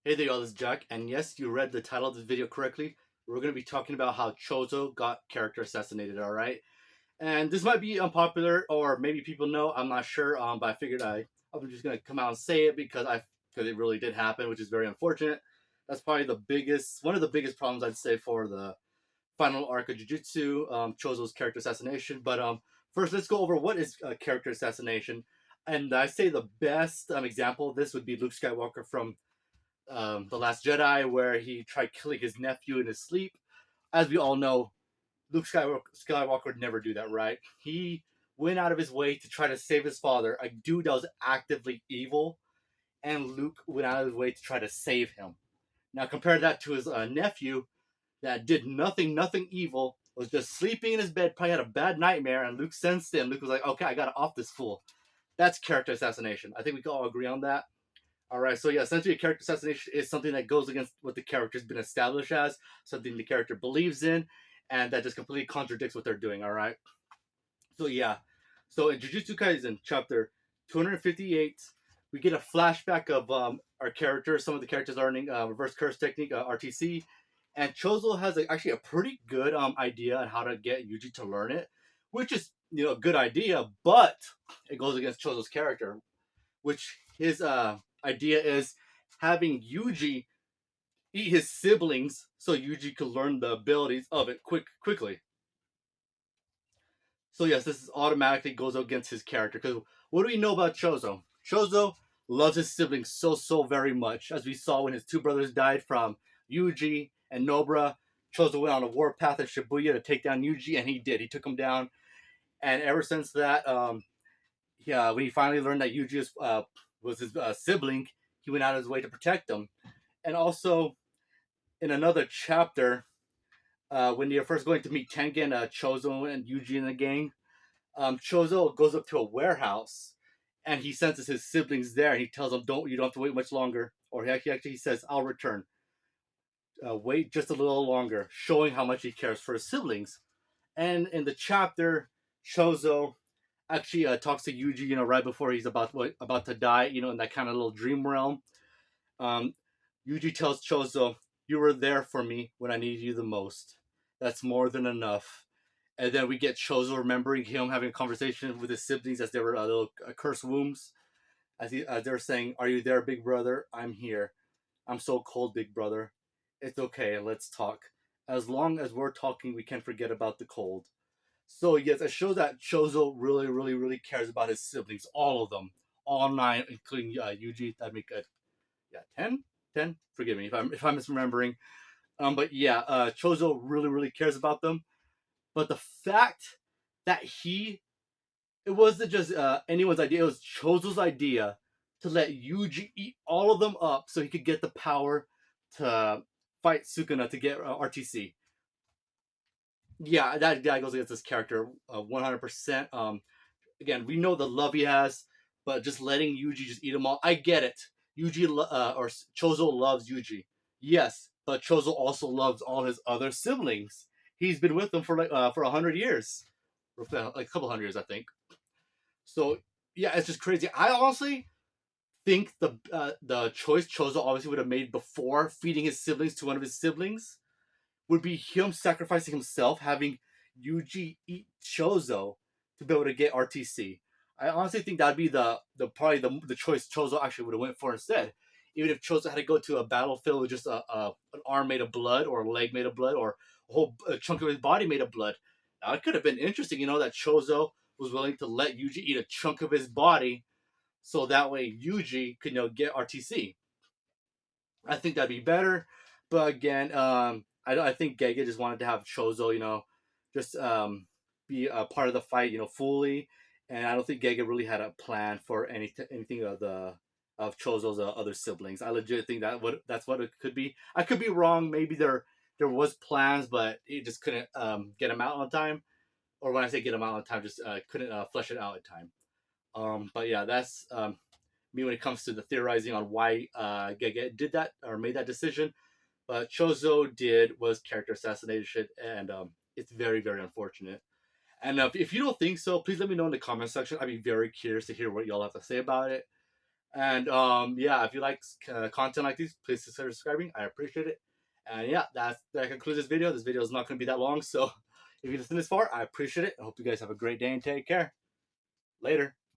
Hey there, y'all, this is Jack, and yes, you read the title of this video correctly. We're going to be talking about how Choso got character assassinated, alright? And this might be unpopular, or maybe people know, I'm not sure, but I figured I'm just going to come out and say it because it really did happen, which is very unfortunate. That's probably one of the biggest problems I'd say for the final arc of Jujutsu, Choso's character assassination. But first, let's go over what is character assassination. And I say the best example of this would be Luke Skywalker from The Last Jedi, where he tried killing his nephew in his sleep. As we all know, Luke Skywalker would never do that, right? He went out of his way to try to save his father, a dude that was actively evil, and Luke went out of his way to try to save him. Now, compare that to his nephew that did nothing evil, was just sleeping in his bed, probably had a bad nightmare, and Luke sensed it, and Luke was like, okay, I gotta off this fool. That's character assassination. I think we can all agree on that. All right, so yeah, essentially, a character assassination is something that goes against what the character's been established as, something the character believes in, and that just completely contradicts what they're doing. All right, so yeah, so in Jujutsu Kaisen chapter 258, we get a flashback of our characters. Some of the characters learning reverse curse technique, RTC, and Chozo has actually a pretty good idea on how to get Yuji to learn it, which is a good idea, but it goes against Chozo's character, which his idea is having Yuji eat his siblings so Yuji could learn the abilities of it quickly. So yes, this is automatically goes against his character. Because what do we know about Chozo? Chozo loves his siblings so very much. As we saw when his two brothers died from Yuji and Nobara, Chozo went on a warpath in Shibuya to take down Yuji, and he did. He took him down, and ever since that, yeah, when he finally learned that Yuji was his sibling, he went out of his way to protect him. And also, in another chapter, when you're first going to meet Tengen, Chozo, and Yuji in the gang, Chozo goes up to a warehouse, and he senses his siblings there, and he tells them, you don't have to wait much longer." Or he says, "I'll return. Wait just a little longer," showing how much he cares for his siblings. And in the chapter, Chozo actually talks to Yuji, right before he's about to die, in that kind of little dream realm. Um, Yuji tells Chozo, "You were there for me when I needed you the most. That's more than enough." And then we get Chozo remembering him having a conversation with his siblings as they were little cursed wombs. As they're saying, "Are you there, big brother? I'm here. I'm so cold, big brother. It's okay. Let's talk. As long as we're talking, we can't forget about the cold." So yes, it shows that Chozo really cares about his siblings, all of them, all nine, including Yuji. That make it, yeah, 10, 10. Forgive me if I'm misremembering. But yeah, Chozo really cares about them. But the fact that it wasn't just anyone's idea; it was Chozo's idea to let Yuji eat all of them up so he could get the power to fight Sukuna to get RTC. Yeah, that guy goes against this character 100%. Again, we know the love he has, but just letting Yuji just eat them all, I get it. Or Chozo loves Yuji, yes, but Chozo also loves all his other siblings. He's been with them for for 100 years, like a couple hundred years, I think. So yeah, it's just crazy. I honestly think the choice Chozo obviously would have made before feeding his siblings to one of his siblings would be him sacrificing himself, having Yuji eat Chozo to be able to get RTC. I honestly think that'd be the probably the choice Chozo actually would have went for instead. Even if Chozo had to go to a battlefield with just an arm made of blood, or a leg made of blood, or a chunk of his body made of blood, now it could have been interesting. That Chozo was willing to let Yuji eat a chunk of his body, so that way Yuji could get RTC. I think that'd be better. But again, I think Gege just wanted to have Chozo, just be a part of the fight, fully. And I don't think Gege really had a plan for anything of Chozo's other siblings. I legit think that's what it could be. I could be wrong. Maybe there was plans, but it just couldn't get them out on time. Or when I say get them out on time, just couldn't flesh it out in time. But yeah, that's me when it comes to the theorizing on why Gege did that or made that decision. But Chozo did was character assassination, and it's very unfortunate. And if you don't think so, please let me know in the comment section. I'd be very curious to hear what y'all have to say about it. And yeah, if you like content like these, please consider subscribing. I appreciate it. And yeah, that concludes this video. This video is not going to be that long, so if you listen this far, I appreciate it. I hope you guys have a great day and take care. Later.